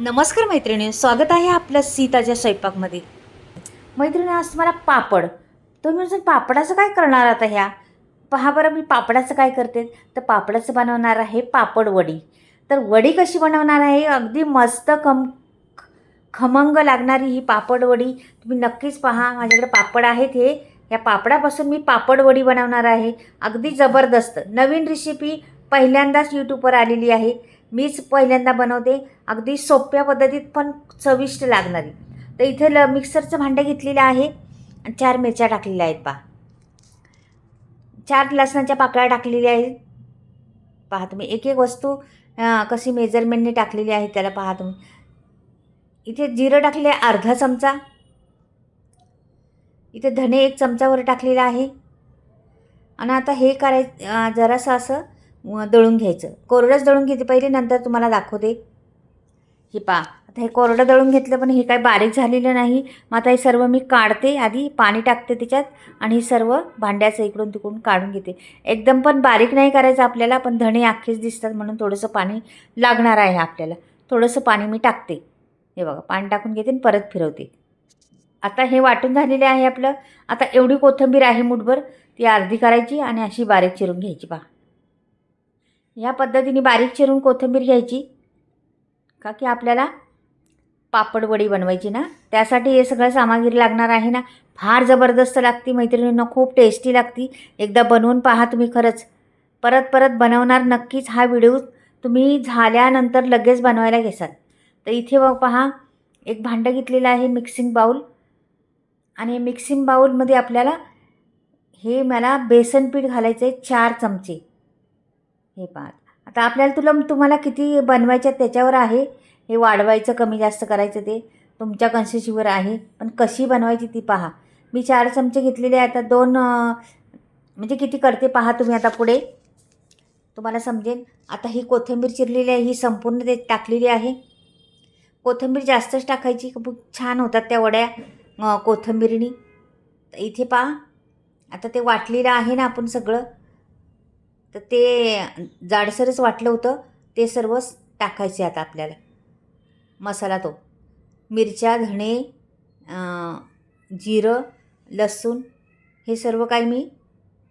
नमस्कार मैत्रिणी, स्वागत आहे आपल्या सीताच्या स्वयंपाकमध्ये. मैत्रिणी, आज तुम्हाला पापड. तुम्ही म्हणजे पापडाचं काय करणार आता ह्या? पहा बरं, मी पापडाचं काय करते तर पापडाचं बनवणार आहे पापड वडी. तर वडी कशी बनवणार आहे, अगदी मस्त खमंग लागणारी ही पापड वडी तुम्ही नक्कीच पहा. माझ्याकडे पापड आहेत हे. ह्या पापडापासून मी पापड वडी बनवणार आहे. अगदी जबरदस्त नवीन रेसिपी पहिल्यांदाच यूट्यूबवर आलेली आहे. मीच पहिल्यांदा बनवते. अगदी सोप्या पद्धतीत पण चविष्ट लागणारी. तर इथे मिक्सरचं भांडं घेतलेलं आहे आणि 4 मिरच्या टाकलेल्या आहेत पहा. 4 लसणाच्या पाकळ्या टाकलेल्या आहेत. पहा तुम्ही एक एक वस्तू कशी मेजरमेंटने टाकलेली आहे त्याला पहा तुम्ही. इथे जिरं टाकले अर्धा चमचा. इथे धने 1 चमचावर टाकलेला आहे. आणि आता हे जरासं असं दळून घ्यायचं. कोरडंच दळून घेते पहिले, नंतर तुम्हाला दाखवते. हे पहा, आता हे कोरडं दळून घेतलं पण हे काय बारीक झालेलं नाही. मग आता हे सर्व मी काढते. आधी पाणी टाकते त्याच्यात आणि हे सर्व भांड्याचं इकडून तिकडून काढून घेते. एकदम पण बारीक नाही करायचं आपल्याला, पण धणे अख्खेच दिसतात म्हणून थोडंसं पाणी लागणार आहे आपल्याला. थोडंसं पाणी मी टाकते. हे बघा, पाणी टाकून घेते आणि परत फिरवते. आता हे वाटून झालेले आहे आपलं. आता एवढी कोथिंबीर आहे मुठभर, ती अर्धी करायची आणि अशी बारीक चिरून घ्यायची पहा. ह्या पद्धतीने बारीक चिरून कोथिंबीर घ्यायची का की आपल्याला पापड वडी बनवायची ना, त्यासाठी हे सगळं सामग्री लागणार आहे ना. फार जबरदस्त लागती मैत्रिणींना, खूप टेस्टी लागती. एकदा बनवून पहा तुम्ही, खरंच परत परत बनवणार नक्कीच. हा व्हिडिओ तुम्ही झाल्यानंतर लगेच बनवायला घेसाल. तर इथे पहा, एक भांडं घेतलेलं आहे, मिक्सिंग बाऊल. आणि मिक्सिंग बाऊलमध्ये आपल्याला मला बेसन पीठ घालायचं आहे 4 चमचे. हे पहा, आता आपल्याला तुम्हाला किती बनवायच्या त्याच्यावर आहे. हे वाढवायचं कमी जास्त करायचं ते तुमच्या कन्सिस्टन्सीवर आहे, पण कशी बनवायची ती पहा. मी 4 चमचे घेतलेले आहे. आता 2 म्हणजे किती करते पहा तुम्ही, आता पुढे तुम्हाला समजेल. आता ही कोथिंबीर चिरलेली आहे, ही संपूर्ण ते टाकलेली आहे. कोथिंबीर जास्तच टाकायची, खूप छान होतात त्या वड्या कोथिंबीरीने. इथे पहा, आता ते वाटलेलं आहे ना आपण सगळं, तर ते जाडसरच वाटलं होतं. ते सर्व टाकायचे आता आपल्याला. मसाला तो मिरच्या, धणे, जिरं, लसूण, हे सर्व काही मी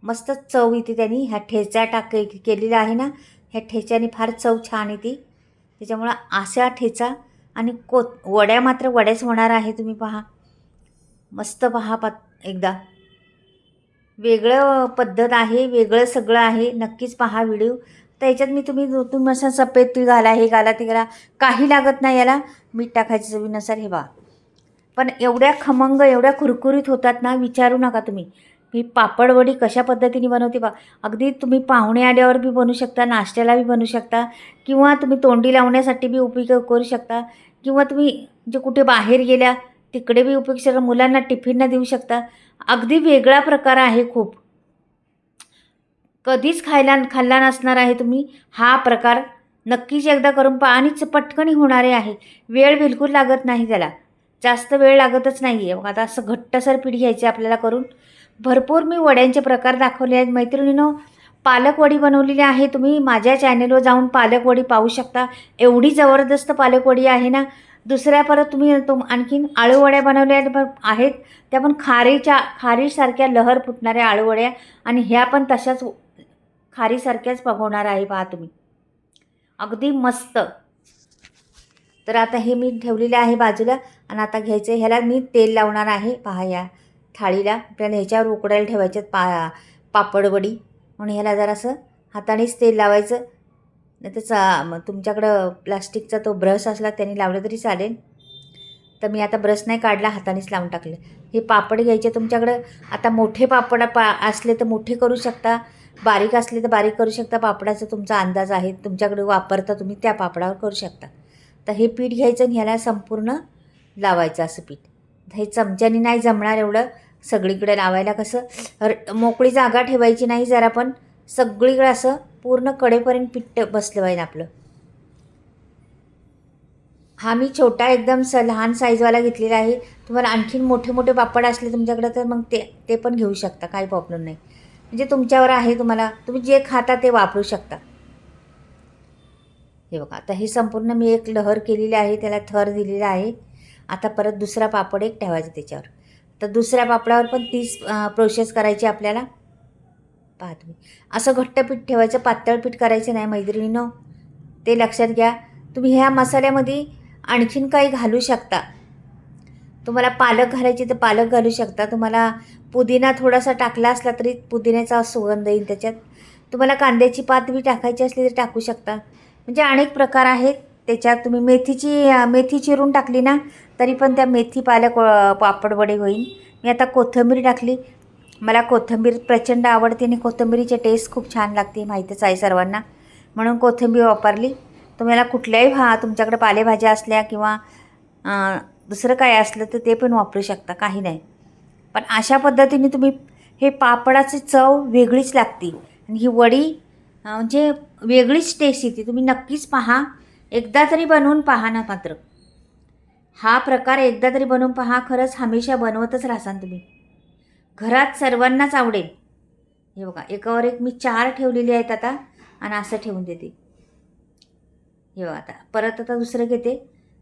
मस्त चव येते त्यांनी. ह्या ठेचा केलेला आहे ना, ह्या ठेच्याने फार चव छान येते. त्याच्यामुळं अशा ठेचा आणि वड्या मात्र वड्याच होणार आहे. तुम्ही पहा, मस्त पहा एकदा. वेगळं पद्धत आहे, वेगळं सगळं आहे. नक्कीच पहा व्हिडिओ. तर याच्यात मी तुम्ही असं सफेद तीळ घाला, हे घाला, ते घाला, काही लागत नाही याला. मीठ टाकायचं चवीनुसार. हे बा, पण एवढ्या खमंग, एवढ्या कुरकुरीत होतात ना, विचारू नका तुम्ही. मी पापडवडी कशा पद्धतीने बनवते बा. अगदी तुम्ही पाहुणे आल्यावर बी बनवू शकता, नाश्त्याला बी बनवू शकता, किंवा तुम्ही तोंडी लावण्यासाठी बी उपयोग करू शकता, किंवा तुम्ही जे कुठे बाहेर गेल्या तिकडे बी उपयोग शकता, मुलांना टिफिनला देऊ शकता. अगदी वेगळा प्रकार आहे खूप. कधीच खाल्ला नसणार आहे तुम्ही हा प्रकार. नक्कीच एकदा करून पहा आणि पटकनी होणारे आहे. वेळ बिलकुल लागत नाही त्याला, जास्त वेळ लागतच नाही आहे. आता असं घट्टसर पीठ घ्यायचे आपल्याला करून. भरपूर मी वड्यांचे प्रकार दाखवले आहेत मैत्रिणींनो. पालक वडी बनवलेली आहे, तुम्ही माझ्या चॅनेलवर जाऊन पालक वडी पाहू शकता. एवढी जबरदस्त पालक वडी आहे ना. दुसऱ्या परत तुम्ही आणखीन आळूवड्या बनवल्या आहेत, त्या पण खारीसारख्या लहर फुटणाऱ्या आळूवड्या, आणि ह्या पण तशाच खारीसारख्याच पकवणार आहे पहा तुम्ही, अगदी मस्त. तर आता हे मी ठेवलेलं आहे बाजूला. आणि आता घ्यायचं, ह्याला मी तेल लावणार आहे पहा. या थाळीला आपल्याला ह्याच्यावर उकडायला ठेवायच्यात पापडवडी, म्हणून ह्याला जरासं हातानेच तेल लावायचं. नाही तर तुमच्याकडं प्लास्टिकचा तो ब्रश असला त्याने लावलं तरी चालेल. तर मी आता ब्रश नाही काढला, हातानेच लावून टाकलं. हे पापड घ्यायचे तुमच्याकडं. आता मोठे पापड असले तर मोठे करू शकता, बारीक असले तर बारीक करू शकता. पापडाचा तुमचा अंदाज आहे, तुमच्याकडे वापरता तुम्ही त्या पापडावर करू शकता. तर हे पीठ घ्यायचं आणि ह्याला संपूर्ण लावायचं असं पीठ. हे चमच्याने नाही जमणार एवढं सगळीकडे लावायला. कसं मोकळी जागा ठेवायची नाही, जरा पण सगळीकडे असं पूर्ण कडेपर्यंत पीठ बसलं पाहिजे आपलं. हा मी छोटा एकदम लहान साईजवाला घेतलेला आहे. तुम्हाला आणखीन मोठे मोठे पापड असले तुमच्याकडे तर मग ते पण घेऊ शकता, काही प्रॉब्लेम नाही. म्हणजे तुमच्यावर आहे, तुम्ही जे खाता ते वापरू शकता. हे बघा, आता हे संपूर्ण मी एक लहर केलेली आहे, त्याला थर दिलेला आहे. आता परत दुसरा पापड एक ठेवायचा त्याच्यावर. तर दुसऱ्या पापडावर पण तीच प्रोसेस करायची आपल्याला. पहा तुम्ही, असं घट्ट पीठ ठेवायचं, पातळ पीठ करायचं नाही मैत्रिणींनो, ते लक्षात घ्या. तुम्ही ह्या मसाल्यामध्ये आणखीन काही घालू शकता. तुम्हाला पालक घालायची तर पालक घालू शकता. तुम्हाला पुदिना थोडासा टाकला असला तरी पुदिन्याचा सुगंध येईल त्याच्यात. तुम्हाला कांद्याची पात बी टाकायची असली तर टाकू शकता. म्हणजे अनेक प्रकार आहेत त्याच्यात. तुम्ही मेथी चिरून टाकली ना तरी पण त्या मेथी पालक पापड वडे होईल. मी आता कोथिंबीर टाकली. मला कोथिंबीर प्रचंड आवडते आणि कोथिंबीरीची टेस्ट खूप छान लागते, माहीतच आहे सर्वांना, म्हणून कोथिंबीर वापरली. तुम्हाला कुठल्याही तुमच्याकडे पालेभाज्या असल्या किंवा दुसरं काय असलं तर ते पण वापरू शकता, काही नाही. पण अशा पद्धतीने तुम्ही हे पापडाची चव वेगळीच लागते आणि ही वडी म्हणजे वेगळीच टेस्ट येते. तुम्ही नक्कीच पहा, एकदा तरी बनवून पहा ना. मात्र हा प्रकार एकदा तरी बनवून पहा, खरंच हमेशा बनवतच राहसान तुम्ही. घरात सर्वांनाच आवडेल. हे बघा, एकावर एक मी 4 ठेवलेली आहेत आता आणि असं ठेवून देते. हे बघा, आता परत आता दुसरं घेते.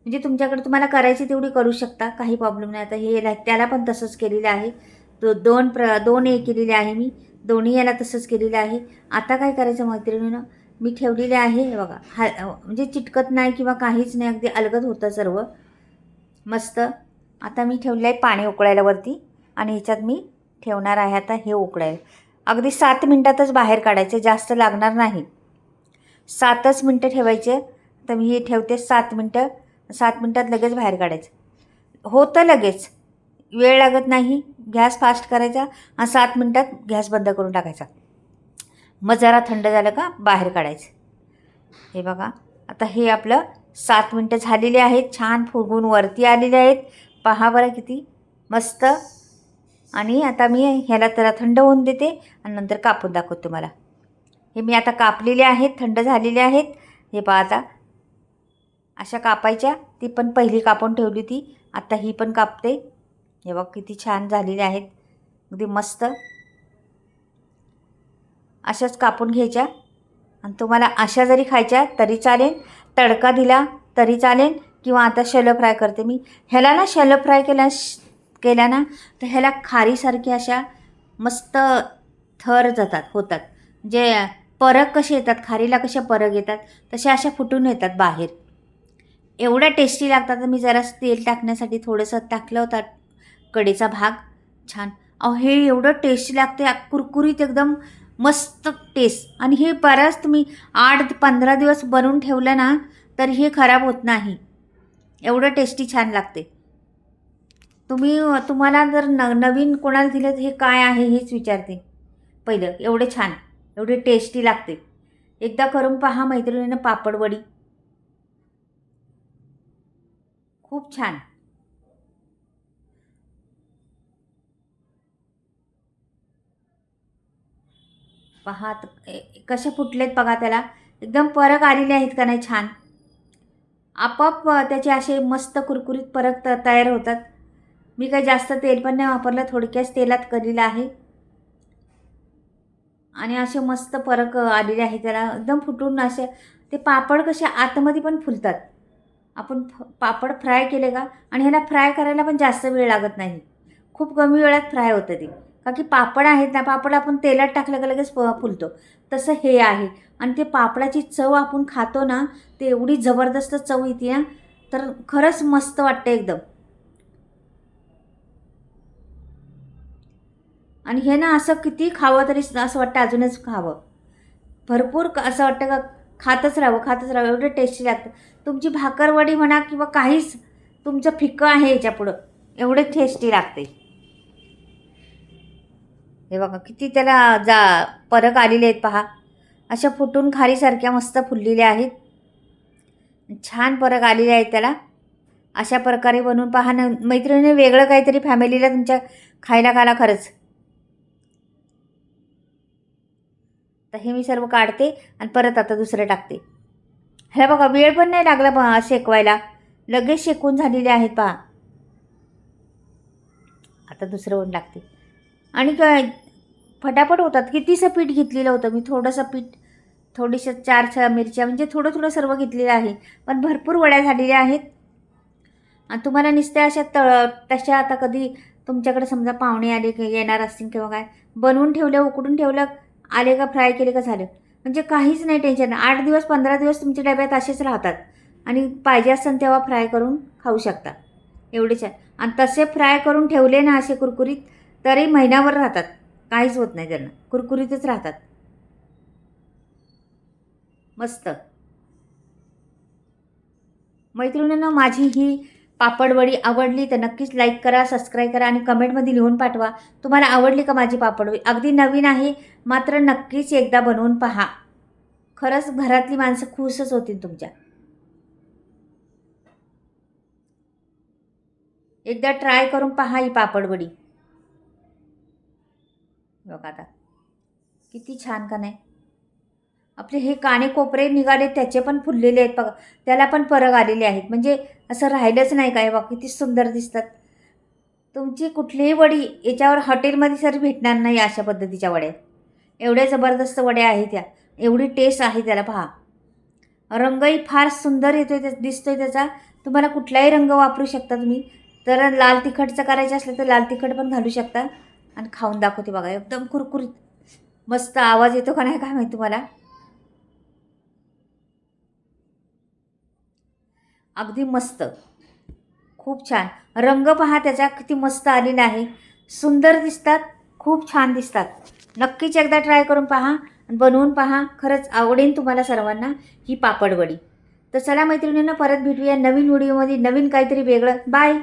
म्हणजे तुमच्याकडे तुम्हाला करायची तेवढी करू शकता, काही प्रॉब्लेम नाही. आता हे त्याला पण तसंच केलेलं आहे. दोन हे केलेले आहे मी, दोन्ही याला तसंच केलेलं आहे. आता काय करायचं मैत्रिणीनं, मी ठेवलेले आहे. हे बघा, म्हणजे चिटकत नाही किंवा काहीच नाही, अगदी अलगद होतं सर्व मस्त. आता मी ठेवलं आहे पाणी उकळायला वरती आणि ह्याच्यात मी ठेवणार आहे आता हे उकळायला. अगदी 7 मिनटातच बाहेर काढायचं, जास्त लागणार नाही. 7च मिनटं ठेवायचे. तर मी हे ठेवते 7 मिनटं. 7 मिनटात लगेच बाहेर काढायचं. होतं लगेच, वेळ लागत नाही. गॅस फास्ट करायचा आणि 7 मिनटात गॅस बंद करून टाकायचा. मग जरा थंड झालं का बाहेर काढायचं. हे बघा, आता हे आपलं 7 मिनटं झालेली आहेत. छान फुगून वरती आलेले आहेत. पहा बरं किती मस्त. आणि आता मी ह्याला त्याला थंड होऊन देते आणि नंतर कापून दाखवते तुम्हाला. हे मी आता कापलेले आहेत, थंड झालेले आहेत. हे पहा, आता अशा कापायच्या. ती पण पहिली कापून ठेवली होती, आता ही पण कापते. हे बघ किती छान झालेले आहेत, अगदी मस्त. अशाच कापून घ्यायच्या आणि तुम्हाला अशा जरी खायच्या तरी चालेल, तडका दिला तरी चालेल, किंवा आता शॅलो फ्राय करते मी. ह्याला ना शॅलो फ्राय केला ना तर ह्याला खारीसारखे अशा मस्त थर होतात. म्हणजे परक कसे येतात, खारीला कशा परक येतात तशा अशा फुटून येतात बाहेर. एवढ्या टेस्टी लागतात. मी जरासं तेल टाकण्यासाठी थोडंसं टाकलं होतं, कडेचा भाग छान. हे एवढं टेस्टी लागते, कुरकुरीत एकदम मस्त टेस्ट. आणि हे बराच तुम्ही 8-15 दिवस बनवून ठेवलं ना तर हे खराब होत नाही, एवढं टेस्टी छान लागते. तुम्हाला जर नवीन कोणाला दिलं तर हे काय आहे हेच विचारते पहिलं. एवढे छान, एवढे टेस्टी लागते. एकदा करून पहा मैत्रिणीनं पापडवडी, खूप छान. पहा कसे फुटलेत बघा, त्याला एकदम परक आलेले आहेत का नाही छान. आपोआप त्याचे असे मस्त कुरकुरीत परक तयार होतात. मी काही जास्त तेल पण नाही वापरलं, थोडक्याच तेलात केलेलं आहे आणि असे मस्त परक आलेले आहे त्याला, एकदम फुटून असे. ते पापड कसे आतमध्ये पण फुलतात. आपण पापड फ्राय केले का, आणि ह्याला फ्राय करायला पण जास्त वेळ लागत नाही, खूप कमी वेळात फ्राय होतं ते. का की पापड आहेत ना, पापड आपण तेलात टाकलं का लगेच फुलतो, तसं हे आहे. आणि ते पापडाची चव आपण खातो ना, ते एवढी जबरदस्त चव येते ना, तर खरंच मस्त वाटतं एकदम. आणि हे ना असं किती खावं तरी असं वाटतं अजूनच खावं. भरपूर असं वाटतं का खातच राहावं, एवढं टेस्टी लागतं. तुमची भाकरवडी म्हणा किंवा काहीच तुमचं फिक्कं आहे याच्यापुढं, एवढे टेस्टी लागते. हे बघा किती त्याला परक आलेले आहेत पहा, अशा फुटून खारीसारख्या मस्त फुललेल्या आहेत. छान परक आलेले आहेत त्याला. अशा प्रकारे बनवून पहा ना मैत्रिणी, वेगळं काहीतरी फॅमिलीला तुमच्या खायला घाला खरंच. तर हे मी सर्व काढते आणि परत आता दुसरं टाकते. हे बघा, वेळ पण नाही लागला शेकवायला, लगेच शेकून झालेले आहेत पहा. आता दुसरं ऊन लागते आणि काय फटाफट होतात. कितीसं पीठ घेतलेलं होतं मी, थोडीशा 4 मिरच्या म्हणजे थोडं थोडं सर्व घेतलेलं आहे, पण भरपूर वड्या झालेल्या आहेत. आणि तुम्हाला नुसत्या अशा तशा आता कधी तुमच्याकडे समजा पाहुणे आले की येणार असतील किंवा काय, बनवून ठेवलं, उकडून ठेवलं, आले का फ्राय केले का झालं. म्हणजे काहीच नाही टेन्शन. 8 दिवस 15 दिवस तुमच्या डब्यात असेच राहतात आणि पाहिजे असेल तेव्हा फ्राय करून खाऊ शकता. एवढे छान. आणि तसे फ्राय करून ठेवले ना असे कुरकुरीत, तरी महिनाभर राहतात, काहीच होत नाही त्यांना, कुरकुरीतच राहतात. मस्त. मैत्रिणींनो, माझी ही पापडवडी आवडली तर नक्कीच लाईक करा, सबस्क्राईब करा आणि कमेंटमध्ये लिहून पाठवा तुम्हाला आवडली का माझी पापडवडी. अगदी नवीन आहे, मात्र नक्कीच एकदा बनवून पहा. खरंच घरातली माणसं खुशच होतील तुमच्या. एकदा ट्राय करून पहा ही पापडवडी. बघा आता किती छान का नाही. आपले हे काने कोपरे निघाले त्याचे पण फुललेले आहेत बघा, त्याला पण परग आलेले आहेत. म्हणजे असं राहिलंच नाही काय. बघा किती सुंदर दिसतात. तुमची कुठलीही वडी याच्यावर हॉटेलमध्ये सर भेटणार नाही अशा पद्धतीच्या वड्या. एवढ्या जबरदस्त वड्या आहेत त्या, एवढी टेस्ट आहे त्याला. पहा, रंगही फार सुंदर येतोय दिसतोय त्याचा. तुम्हाला कुठलाही रंग वापरू शकता तुम्ही. तर लाल तिखटचं करायचं असलं तर लाल तिखट पण घालू शकता. आणि खाऊन दाखवते बघा, एकदम कुरकुरीत मस्त. आवाज येतो का नाही काय माहिती तुम्हाला. अगदी मस्त, खूप छान. रंग पहा त्याचा किती मस्त आलेला आहे. सुंदर दिसतात, खूप छान दिसतात. नक्कीच एकदा ट्राय करून पहा, बनवून पहा. खरंच आवडेल तुम्हाला सर्वांना ही पापडवडी. तर चला मैत्रिणींना, परत भेटूया नवीन व्हिडिओमध्ये, नवीन काहीतरी वेगळं. बाय.